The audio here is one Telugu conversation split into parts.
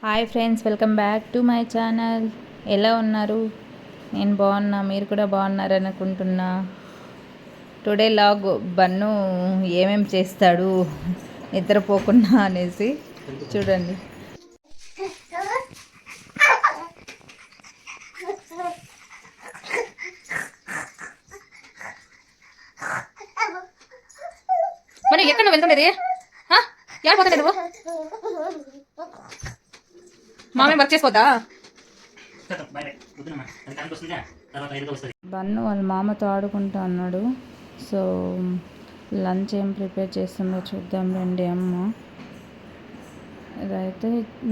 Hi friends, welcome back to my channel. ఎలా ఉన్నారు? నేను బాగున్నా, మీరు కూడా బాగున్నారు అనుకుంటున్నా. టుడే లాగ్ బన్ను ఏమేమి చేస్తాడు నిద్రపోకుండా అనేసి చూడండి. మరి ఎక్కడ నువ్వు వెళ్తుండేది? ఏడిపోతుండే నువ్వు? మామేం వర్క్ చేసుకోద్దా? బన్ను వాళ్ళ మామతో ఆడుకుంటా అన్నాడు. సో లంచ్ ఏం ప్రిపేర్ చేస్తుందో చూద్దాం రండి. అమ్మ ఇదైతే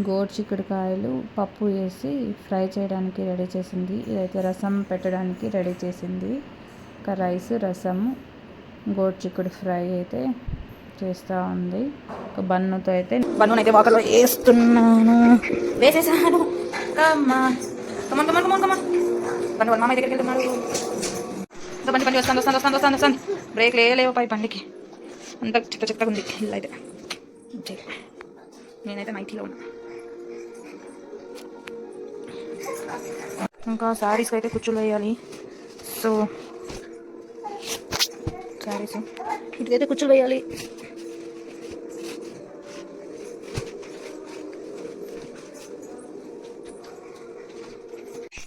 గోరు చిక్కుడుకాయలు పప్పు వేసి ఫ్రై చేయడానికి రెడీ చేసింది. ఇదైతే రసం పెట్టడానికి రెడీ చేసింది. ఒక రైస్, రసము, గోరు చిక్కుడు ఫ్రై అయితే చేస్తూ ఉంది. ఒక బన్నుతో అయితే బన్నునైతే వాకర్లో వేసేసాను. కమాన్ కమాన్ కమాన్ కమాన్ కమాన్. బన్ను వాళ్ళ మామయ్య దగ్గరికి వెళ్తున్నాడు. ఇంకా బండి వస్తాను. బ్రేక్ లేవు పై బండికి. అంత చిక్కగా ఉంది ఇల్లు అయితే. నేనైతే నైటీలో ఉన్నా. ఇంకా శారీస్కి అయితే కుచ్చులు వేయాలి. సో శారీస్ ఇటుకైతే కుచ్చులు వేయాలి.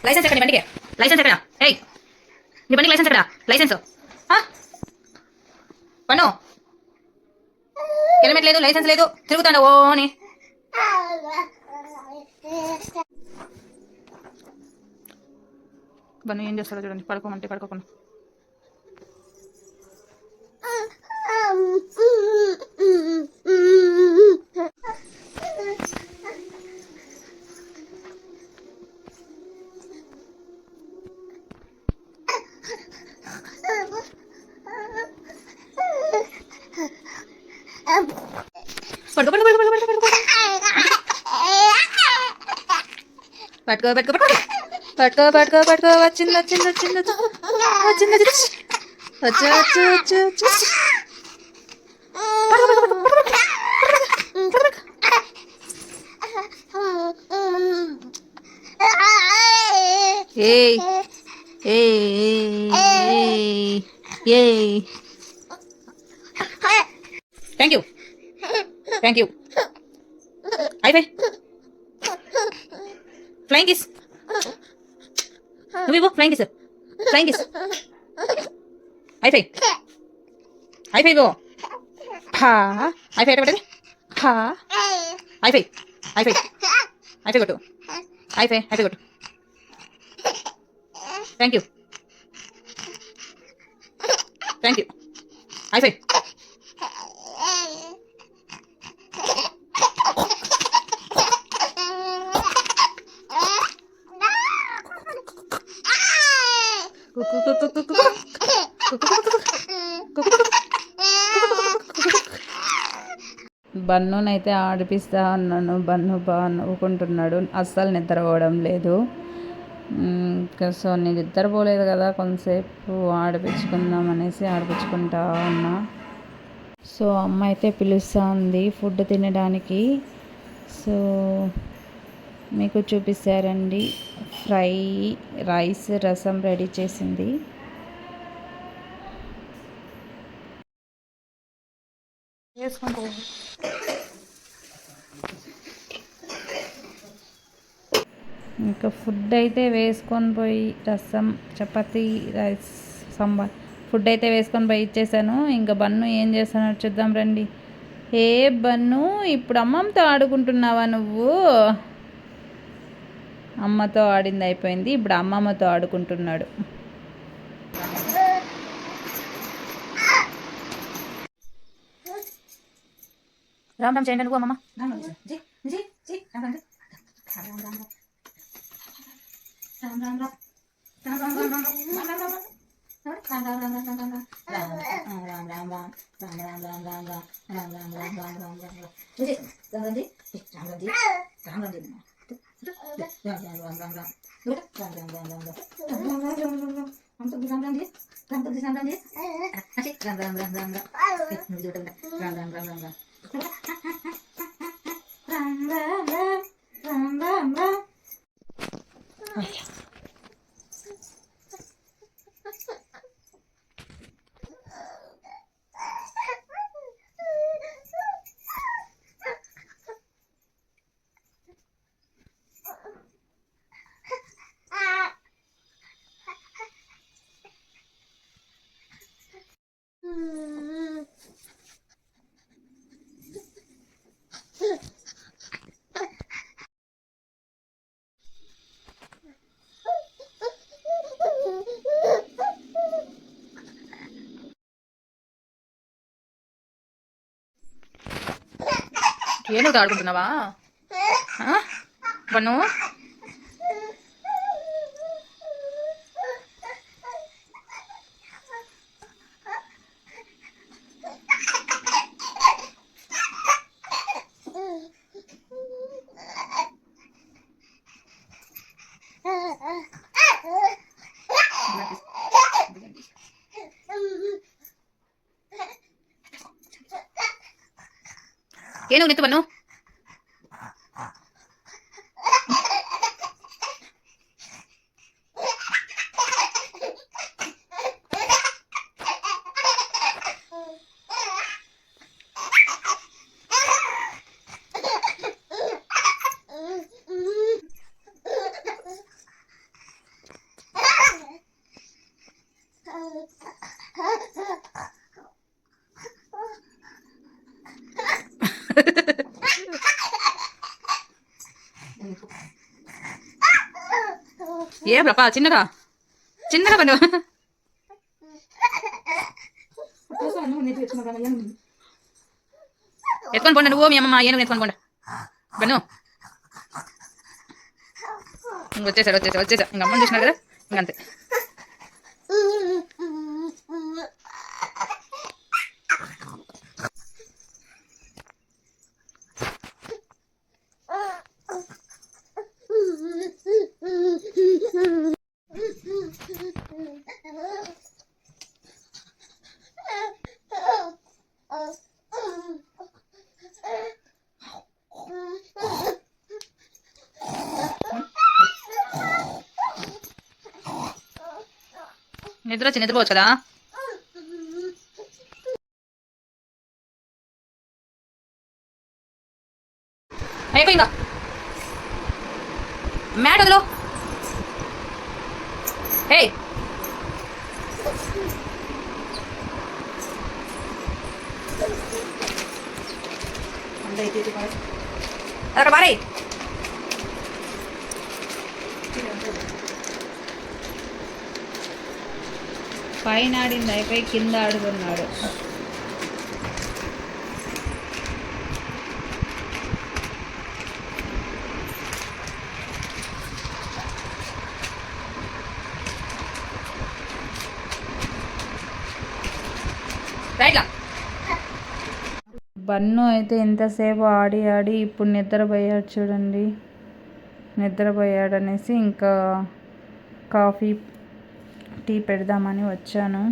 లైసెన్స్ ఎక్కడ? బండికి లైసెన్స్ ఎక్కడ? ఏయ్, నీ బండికి లైసెన్స్ ఎక్కడ? లైసెన్స్ పన్ను హెల్మెట్ లేదు, లైసెన్స్ లేదు, తిరుగుతాను ఓని. బన్ను ఏం చేస్తాడో చూడండి. పడుకోమంటే పడుకోకుండా పట్టుకో. వచ్చింది. Thank you. అయిపోయి ఫ్లయింగ్ కిస్. నువ్వు ఫ్లయింగ్ కిస్. అయిపోయి ఇవ్వు. అయిపోయి పెట్టండి. అయిపోయి కొట్టు. అయిపోయి కొట్టు. Thank you. అయిపోయి బన్నునైతే ఆడిపిస్తా ఉన్నాను. బన్ను బాగా నవ్వుకుంటున్నాడు. అస్సలు నిద్రపోవడం లేదు. సో నేను నిద్రపోలేదు కదా, కొంతసేపు ఆడిపించుకుందాం అనేసి ఆడిపించుకుంటా ఉన్నా. సో అమ్మ అయితే పిలుస్తూ ఉంది ఫుడ్ తినడానికి. సో మీకు చూపిస్తారండి. ఫ్రై, రైస్, రసం రెడీ చేసింది. ఇంకా ఫుడ్ అయితే వేసుకొని పోయి రసం, చపాతి, రైస్, సాంబార్ ఫుడ్ అయితే వేసుకొని పోయి ఇచ్చేసాను. ఇంకా బన్ను ఏం చేస్తానో చూద్దాం రండి. ఏ బన్ను, ఇప్పుడు అమ్మమ్మతో ఆడుకుంటున్నావా నువ్వు? అమ్మతో ఆడింది అయిపోయింది, ఇప్పుడు అమ్మమ్మతో ఆడుకుంటున్నాడు. రామ్ చేయండి నువ్వు అమ్మమ్మ. ఏనుగుతో ఆడుకుంటున్నావా బన్ను? ఏనుగు నెత్తు బన్ను. ఏం రప్ప చిన్నగా చిన్నగా బన్ను. ఎత్తుకొని పోండి నువ్వు మీ అమ్మమ్మ ఏనుగు ఎత్తుకొని పోండి బన్ను. వచ్చేసాడు ఇంక అమ్మని చూసినారు కదా ఇంకంతే. నిద్రపోవచ్చు కదా. అయిపోయిందా మ్యాట్ వదిలో. హే అక్కడ బారే. పైన ఆడింది అయిపోయి కింద ఆడుకున్నాడు. బన్ను అయితే ఇంతసేపు ఆడి ఆడి ఇప్పుడు నిద్రపోయాడు చూడండి. నిద్రపోయాడనేసి ఇంకా కాఫీ టీ పెడదామని వచ్చాను.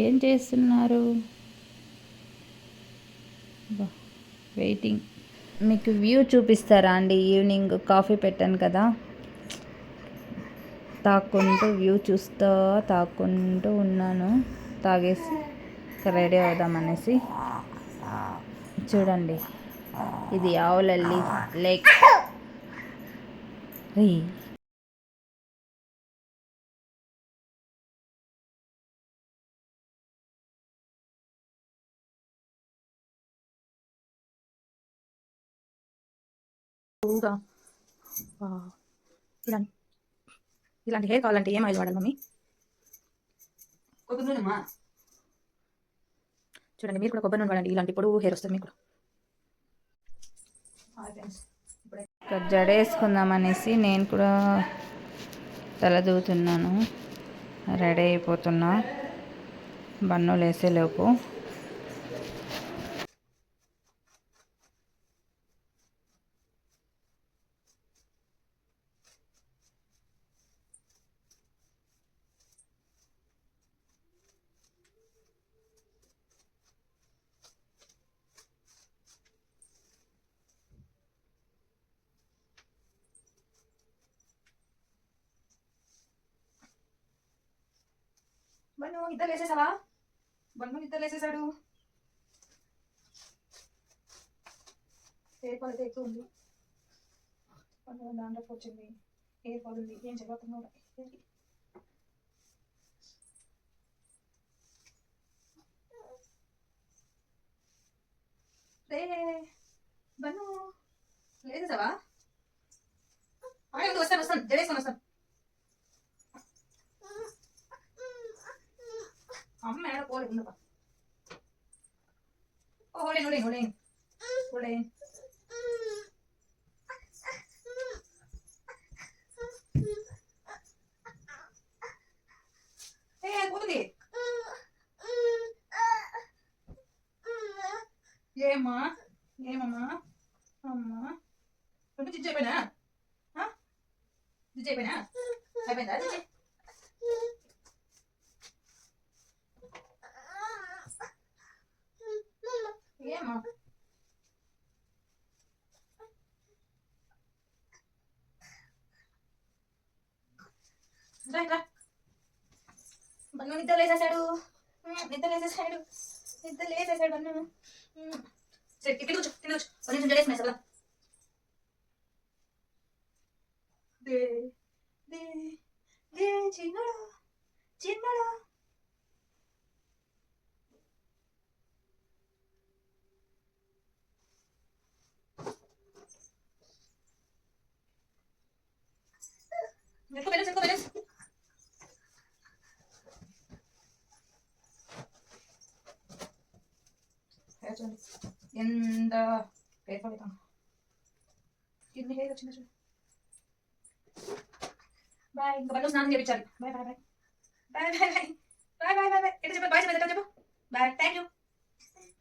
ఏం చేస్తున్నారు? వెయిటింగ్. మీకు వ్యూ చూపిస్తారా అండి? ఈవినింగ్ కాఫీ పెట్టాను కదా, తాక్కుంటూ వ్యూ చూస్తూ తాక్కుంటూ ఉన్నాను. తాగేసి రెడీ అవుదామనేసి. చూడండి ఇది ఆవులల్లి లేక్. ఇలాంటి హెయిర్ కావాలంటే ఏం ఆయిల్ వాడాలి మమ్మీ? చూడండి, మీరు కూడా కొబ్బరి నూనె వాడండి, ఇలాంటి పొడవు హెయిర్ వస్తుంది మీకు. జడ వేసుకుందాం అనేసి నేను కూడా తల దూతున్నాను, రెడీ అయిపోతున్నా బన్నులు వేసేలోపు. బన్ను నిద్ర లేసేసావా? బన్ను నిద్ర లేసేసాడు. హెయిర్ ఫాల్ అయితే ఎక్కువ ఉంది, బన్ను దాంట్లో వచ్చింది, హెయిర్ ఫాల్ ఉంది, ఏం చేయబోతున్నావు? బన్ను లేసేసావా? వస్తాను వస్తాను, జడేసుకొని వస్తాను. అమ్మ ఏడ పోలే ఉందప్ప. ఓడేన్ ఓడేన్ ఓడేన్ ఓడేన్. పోతుంది. ఏమ్మా ఏమమ్మా అమ్మా జిజ్జి అయిపోయినా? జిజ్జి అయిపోయినా? అయిపోయిందా జిజ్జి? ఏమా బన్ను నిద్ర లేసేసాడు, నిద్ర లేసేసాడు, నిద్ర లేసేసాడు బన్ను. సరే తిప్పి కూర్చో, తిప్పి కూర్చో, కొంచెం జడేసుకున్నా కదా. దే దే దే చిన్నడా చిన్నడా. ఎంత హెయిర్ ఫాల్ అవుతాను, ఎన్ని హెయిర్ వచ్చిందో చూడు. బాయ్, ఇంకా బన్ను స్నానం చేయించాలి. Bye bye bye bye bye bye bye bye bye bye. ఎట్లా చెప్పాలి? బాయ్ చెప్పేది చెప్పు. Bye. Thank you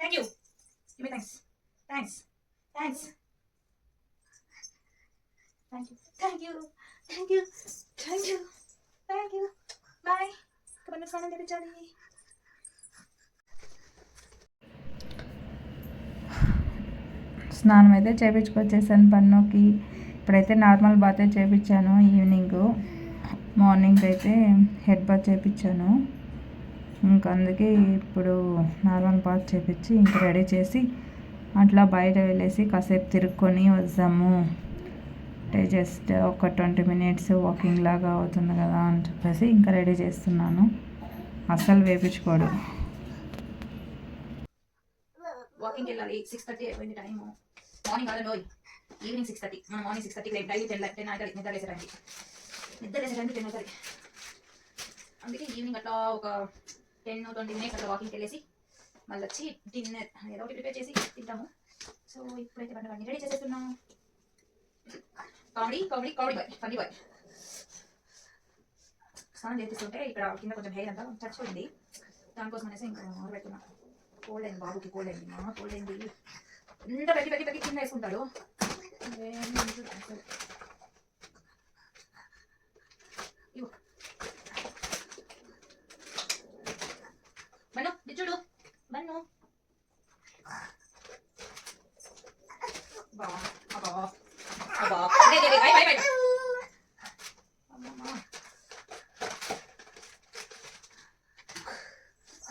thank you. Give me thanks thanks thanks thank you thank you thank you thank you thank you. Bye. ఇంకా బన్ను స్నానం చేయించాలి. స్నానం అయితే చేయించుకొచ్చేసాను బన్నుకి. ఇప్పుడైతే నార్మల్ బాతే చేయించాను ఈవినింగ్. మార్నింగ్ అయితే హెడ్ బాత్ చేయించాను, ఇంకా అందుకే ఇప్పుడు నార్మల్ బాత్ చేయించి ఇంకా రెడీ చేసి అట్లా బయట వెళ్ళేసి కాసేపు తిరుక్కొని వద్దాము, అంటే జస్ట్ ఒక 20 minutes వాకింగ్ లాగా అవుతుంది కదా అని చెప్పేసి ఇంకా రెడీ చేస్తున్నాను. అస్సలు వేపించుకోడు. వాకింగ్కి వెళ్ళాలి. 6:30 అయిపోయింది టైము. మార్నింగ్ కాదండి, ఈవినింగ్ 6:30. మనం మార్నింగ్ 6:30 డైలీ 10 అవుతుంది నిద్ర లేసేటండి, నిద్ర లేసేటండి 10 అవుతుంది. అందుకే ఈవినింగ్ అట్లా ఒక 10-20 minutes అట్లా వాకింగ్కి వెళ్ళేసి మళ్ళీ వచ్చి డిన్నర్ ఏదో ఒకటి ప్రిపేర్ చేసి తింటాము. సో ఇప్పుడైతే అన్నీ రెడీ చేసేస్తున్నాము. Comedy comedy comedy boy, funny boy. స్నానం చేస్తుంటే ఇక్కడ కింద కొంచెం హెయిర్ అంతా చచ్చిపోయింది, దానికోసం అనేసి ఇంకా పెడుతున్నా. కోల్డ్ అయింది బాబుకి, కోల్డ్ అయింది, మా కోల్డ్ అయింది. ఎంత పెట్టి పెట్టి పెట్టి కింద వేసుకుంటాడు. బన్ను చూడు, బన్ను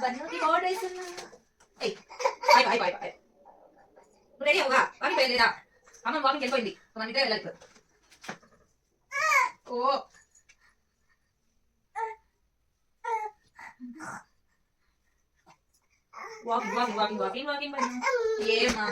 బన్నుకి కోల్డ్ వేస్తున్నా. రెడీ అవుగా, వాకింగ్ వెళ్ళలేదా? అమ్మ వాకింగ్ వెళ్ళిపోయింది, మన ఇద్దరే వెళ్ళాలి ఇప్పుడు. ఓ walking walking walking walking walking ఏమా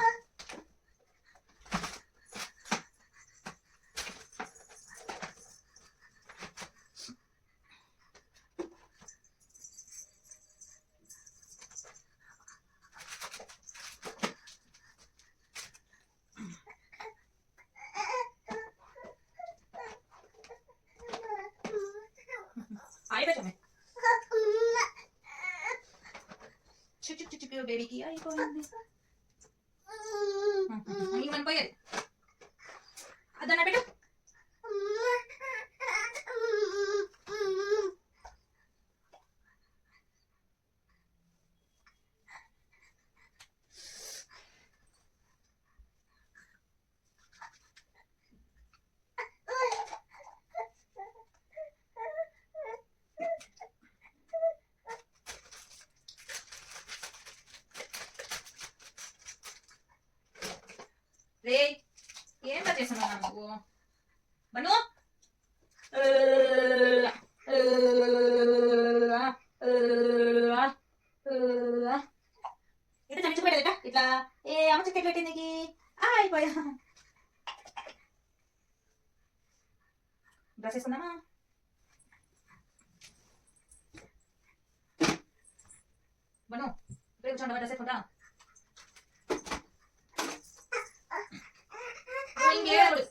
అయిపోయింది చిక్కు చిక్కు బేబీకి అయిపోయింది మనం పోయేది అదన్న పెట్టు రే ఏం చేస్తున్నావు నువ్వు బను ఇట్లా చమించుకోలేదట ఇట్లా ఏ అమ్మ చెక్క ఎట్లా పెట్టింది అయిపోయా డ్రెస్ వేసుకుందామా బను ఇప్పుడు కూర్చోండి డ్రెస్ వేసుకుంటా ఇంకేడు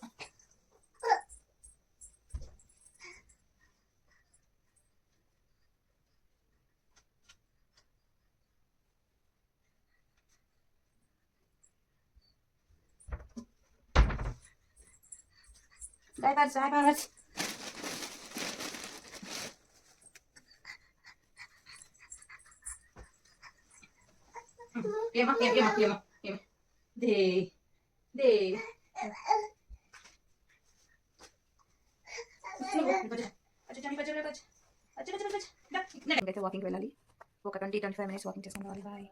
diapers ఏమా దే దే వాకింగ్కి వెళ్ళాలి ఒక 20-25 మినిట్స్ వాకింగ్ చేసుకుని రావాలి బాయ్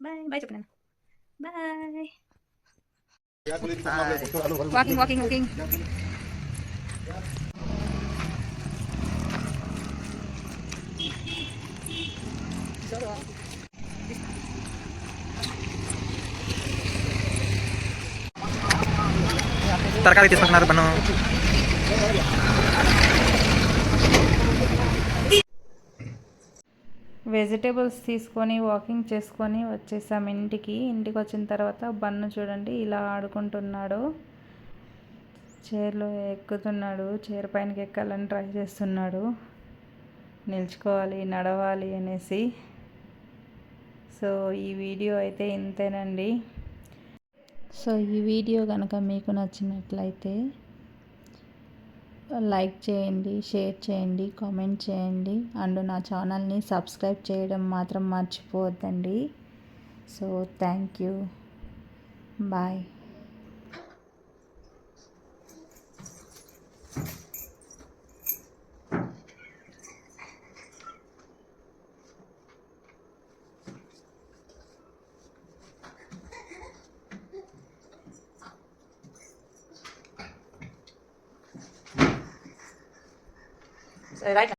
బాయ్ బాయ్ చెప్పినాను బాయ్ వాకింగ్ వాకింగ్ వాకింగ్ తరకారీ తీసుకుంటున్నారు మనం వెజిటేబుల్స్ తీసుకొని వాకింగ్ చేసుకొని వచ్చేసాం ఇంటికి వచ్చిన తర్వాత బన్ను చూడండి ఇలా ఆడుకుంటున్నాడు చైర్లో ఎక్కుతున్నాడు చైర్ పైనకి ఎక్కాలని ట్రై చేస్తున్నాడు నిల్చుకోవాలి నడవాలి అనేసి సో ఈ వీడియో అయితే ఇంతేనండి సో ఈ వీడియో కనుక మీకు నచ్చినట్లయితే లైక్ చేయండి షేర్ చేయండి కామెంట్ చేయండి అండ్ నా ఛానల్ని సబ్స్క్రైబ్ చేయడం మాత్రం మర్చిపోవద్దండి so thank you bye right